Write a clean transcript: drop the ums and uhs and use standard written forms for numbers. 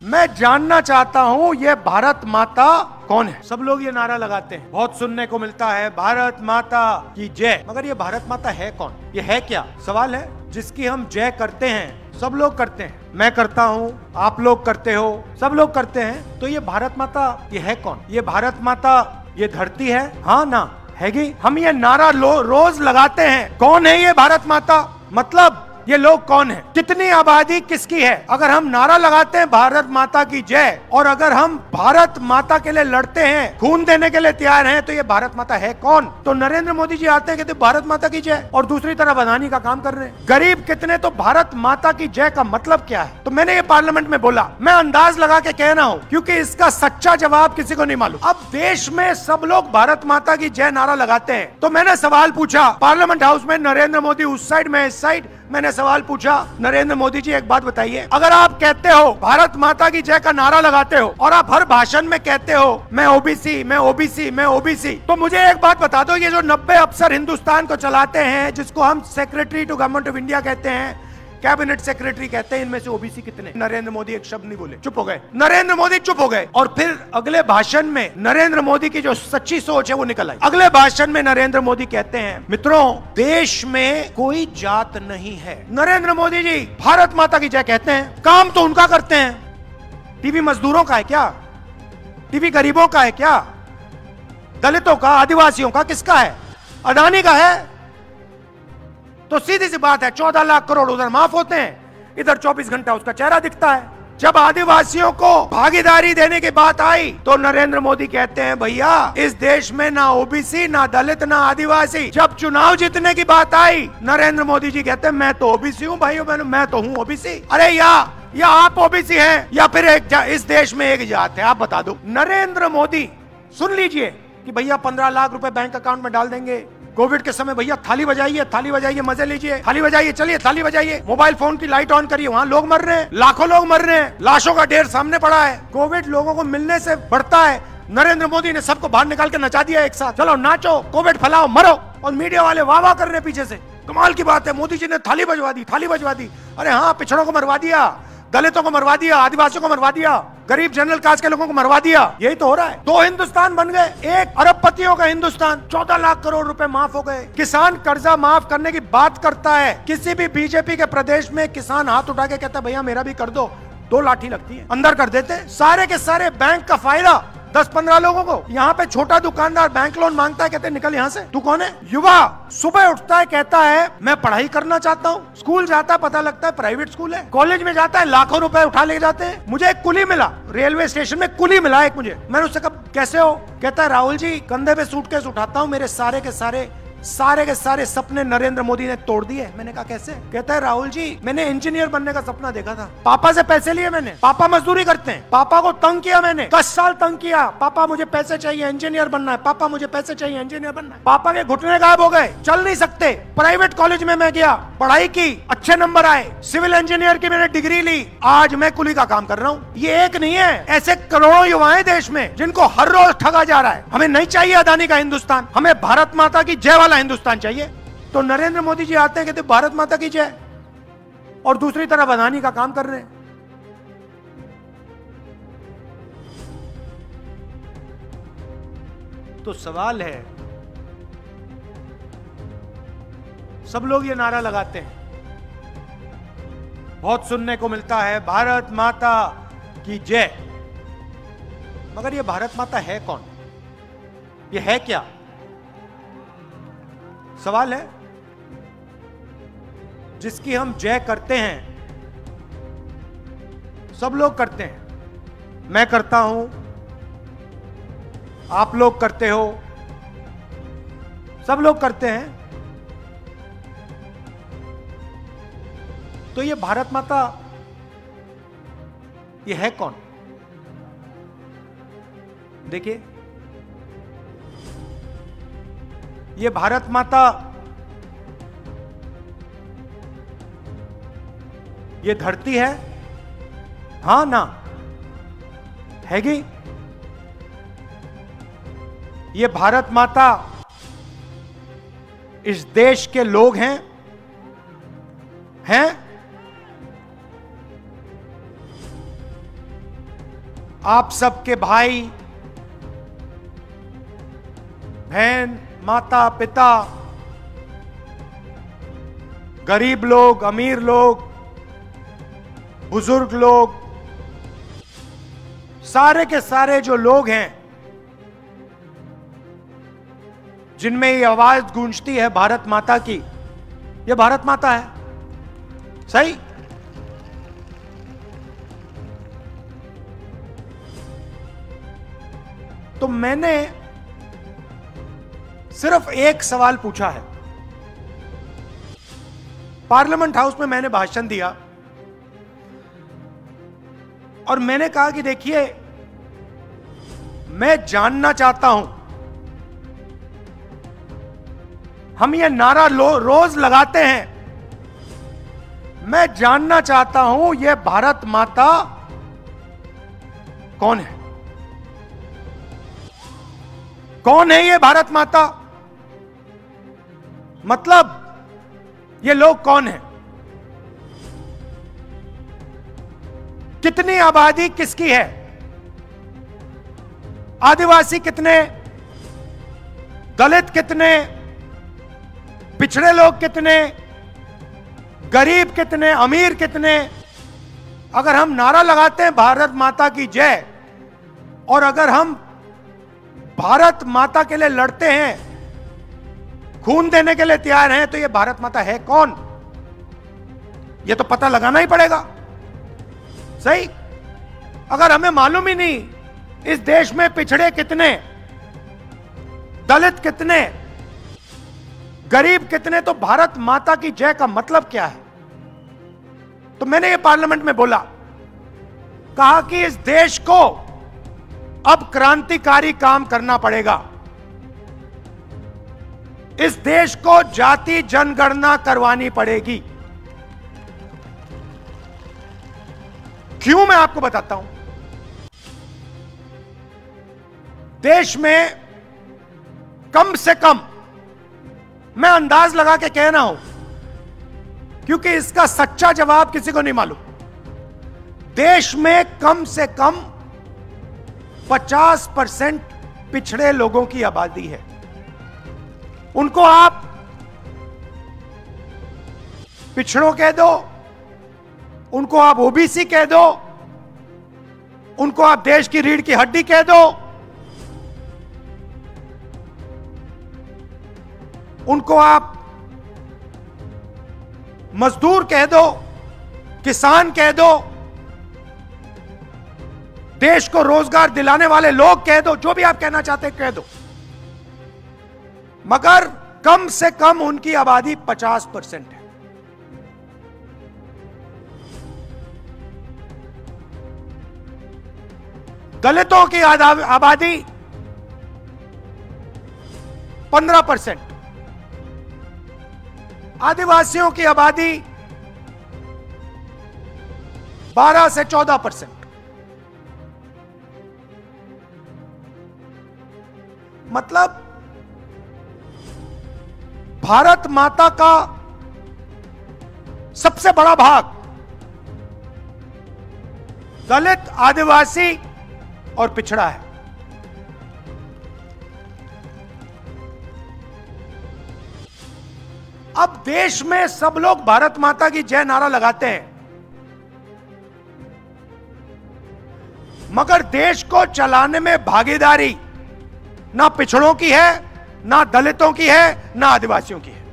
मैं जानना चाहता हूं ये भारत माता कौन है। सब लोग ये नारा लगाते हैं, बहुत सुनने को मिलता है, भारत माता की जय। मगर ये भारत माता है कौन, ये है क्या? सवाल है जिसकी हम जय करते हैं, सब लोग करते हैं, मैं करता हूं, आप लोग करते हो, सब लोग करते हैं। तो ये भारत माता ये है कौन? ये भारत माता ये धरती है, हाँ ना हैगी? हम ये नारा रोज लगाते हैं, कौन है ये भारत माता? मतलब ये लोग कौन है, कितनी आबादी किसकी है? अगर हम नारा लगाते हैं भारत माता की जय, और अगर हम भारत माता के लिए लड़ते हैं, खून देने के लिए तैयार हैं, तो ये भारत माता है कौन? तो नरेंद्र मोदी जी आते हैं, कहते भारत माता की जय, और दूसरी तरफ अदानी का काम कर रहे हैं। गरीब कितने, तो भारत माता की जय का मतलब क्या है? तो मैंने ये पार्लियामेंट में बोला, मैं अंदाज लगा के कह रहा हूं, क्योंकि इसका सच्चा जवाब किसी को नहीं मालूम। अब देश में सब लोग भारत माता की जय नारा लगाते हैं, तो मैंने सवाल पूछा पार्लियामेंट हाउस में, नरेंद्र मोदी उस साइड में इस साइड, मैंने सवाल पूछा, नरेंद्र मोदी जी एक बात बताइए, अगर आप कहते हो भारत माता की जय का नारा लगाते हो और आप हर भाषण में कहते हो मैं ओबीसी, मैं ओबीसी, मैं ओबीसी, तो मुझे एक बात बता दो, ये जो 90 अफसर हिंदुस्तान को चलाते हैं, जिसको हम secretary to government of India कहते हैं, कैबिनेट सेक्रेटरी कहते हैं, इनमें से ओबीसी कितने? नरेंद्र मोदी एक शब्द नहीं बोले, चुप हो गए। नरेंद्र मोदी चुप हो गए, और फिर अगले भाषण में नरेंद्र मोदी की जो सच्ची सोच है वो निकल आई। अगले भाषण में नरेंद्र मोदी कहते हैं, मित्रों देश में कोई जात नहीं है। नरेंद्र मोदी जी भारत माता की जय कहते हैं, काम तो उनका करते हैं। टीवी मजदूरों का है क्या? टीवी गरीबों का है क्या? दलितों का, आदिवासियों का, किसका है? अदानी का है। तो सीधी सी बात है, 14 लाख करोड़ उधर माफ होते हैं, इधर 24 घंटा उसका चेहरा दिखता है। जब आदिवासियों को भागीदारी देने की बात आई, तो नरेंद्र मोदी कहते हैं, भैया इस देश में ना ओबीसी, ना दलित, ना आदिवासी। जब चुनाव जीतने की बात आई, नरेंद्र मोदी जी कहते हैं, मैं तो ओबीसी हूँ भाइयों बहनों, मैं तो हूँ ओबीसी। अरे या आप ओबीसी हैं, या फिर इस देश में एक जात है, आप बता दो। नरेंद्र मोदी सुन लीजिए कि भैया 15 लाख रुपए बैंक अकाउंट में डाल देंगे, कोविड के समय भैया थाली बजाइए, मजे लीजिए, थाली बजाइए, चलिए थाली बजाइए, मोबाइल फोन की लाइट ऑन करिए, वहाँ लोग मर रहे हैं, लाखों लोग मर रहे हैं, लाशों का ढेर सामने पड़ा है। कोविड लोगों को मिलने से बढ़ता है। नरेंद्र मोदी ने सबको बाहर निकाल के नचा दिया एक साथ, चलो नाचो, कोविड फैलाओ, मरो, और मीडिया वाले वाह वाह कर रहे पीछे से। कमाल की बात है, मोदी जी ने थाली बजवा दी। अरे हाँ, पिछड़ों को मरवा दिया, दलितों को मरवा दिया, आदिवासियों को मरवा दिया, गरीब जनरल कास्ट के लोगों को मरवा दिया। यही तो हो रहा है। 2 हिंदुस्तान बन गए, एक अरबपतियों का हिंदुस्तान। 14 लाख करोड़ रुपए माफ हो गए। किसान कर्जा माफ करने की बात करता है, किसी भी बीजेपी के प्रदेश में किसान हाथ उठा के कहता है भैया मेरा भी कर दो, 2 लाठी लगती है, अंदर कर देते। सारे के सारे बैंक का फायदा 10-15 लोगों को। यहाँ पे छोटा दुकानदार बैंक लोन मांगता है, कहते निकल यहाँ से, तू कौन है? युवा सुबह उठता है, कहता है मैं पढ़ाई करना चाहता हूँ, स्कूल जाता है, पता लगता है प्राइवेट स्कूल है, कॉलेज में जाता है, लाखों रुपए उठा ले जाते हैं। मुझे एक कुली मिला, रेलवे स्टेशन में कुली मिला एक मुझे। मैंने उससे कहा कैसे हो? कहता है राहुल जी कंधे पे सूटकेस उठाता हूँ, मेरे सारे के सारे सपने नरेंद्र मोदी ने तोड़ दिए। मैंने कहा कैसे? कहता है राहुल जी मैंने इंजीनियर बनने का सपना देखा था, पापा से पैसे लिए मैंने, पापा मजदूरी करते हैं, पापा को तंग किया मैंने, 10 साल तंग किया, पापा मुझे पैसे चाहिए, इंजीनियर बनना है, पापा मुझे पैसे चाहिए, इंजीनियर बनना है। पापा के घुटने गायब हो गए, चल नहीं सकते। प्राइवेट कॉलेज में मैं गया, पढ़ाई की, अच्छे नंबर आए, सिविल इंजीनियर की मैंने डिग्री ली, आज मैं कुली का काम कर रहा हूँ। ये एक नहीं है, ऐसे करोड़ों युवाएं देश में जिनको हर रोज ठगा जा रहा है। हमें नहीं चाहिए अदानी का हिंदुस्तान, हमें भारत माता की जय वाला हिंदुस्तान चाहिए। तो नरेंद्र मोदी जी आते हैं, कहते भारत माता की जय, और दूसरी तरफ अदानी का काम कर रहे हैं। तो सवाल है, सब लोग ये नारा लगाते हैं, बहुत सुनने को मिलता है, भारत माता की जय। मगर ये भारत माता है कौन, ये है क्या? सवाल है जिसकी हम जय करते हैं, सब लोग करते हैं, मैं करता हूं, आप लोग करते हो, सब लोग करते हैं। तो ये भारत माता ये है कौन? देखिए, ये भारत माता ये धरती है, हाँ ना हैगी? ये भारत माता इस देश के लोग हैं? आप सबके भाई बहन, माता पिता, गरीब लोग, अमीर लोग, बुजुर्ग लोग, सारे के सारे जो लोग हैं जिनमें ये आवाज गूंजती है भारत माता की, ये भारत माता है। सही? तो मैंने सिर्फ एक सवाल पूछा है। पार्लियामेंट हाउस में मैंने भाषण दिया और मैंने कहा कि देखिए, मैं जानना चाहता हूं, हम ये नारा रोज लगाते हैं, मैं जानना चाहता हूं ये भारत माता कौन है? कौन है ये भारत माता? मतलब ये लोग कौन है? कितनी आबादी किसकी है? आदिवासी कितने, दलित कितने, पिछड़े लोग कितने, गरीब कितने, अमीर कितने? अगर हम नारा लगाते हैं भारत माता की जय, और अगर हम भारत माता के लिए लड़ते हैं, खून देने के लिए तैयार हैं, तो ये भारत माता है कौन? ये तो पता लगाना ही पड़ेगा। सही? अगर हमें मालूम ही नहीं इस देश में पिछड़े कितने, दलित कितने, गरीब कितने, तो भारत माता की जय का मतलब क्या है? तो मैंने ये पार्लियामेंट में बोला, कहा कि इस देश को अब क्रांतिकारी काम करना पड़ेगा। इस देश को जाति जनगणना करवानी पड़ेगी। क्यों, मैं आपको बताता हूं। देश में कम से कम, मैं अंदाज लगा के कह रहा हूं क्योंकि इसका सच्चा जवाब किसी को नहीं मालूम, देश में कम से कम 50% पिछड़े लोगों की आबादी है। उनको आप पिछड़ों कह दो, उनको आप ओबीसी कह दो, उनको आप देश की रीढ़ की हड्डी कह दो, उनको आप मजदूर कह दो, किसान कह दो, देश को रोजगार दिलाने वाले लोग कह दो, जो भी आप कहना चाहते कह दो, मगर कम से कम उनकी आबादी 50% है। दलितों की आबादी 15%, आदिवासियों की आबादी 12 से 14%। मतलब भारत माता का सबसे बड़ा भाग दलित, आदिवासी और पिछड़ा है। अब देश में सब लोग भारत माता की जय नारा लगाते हैं, मगर देश को चलाने में भागीदारी ना पिछड़ों की है, ना दलितों की है, ना आदिवासियों की है।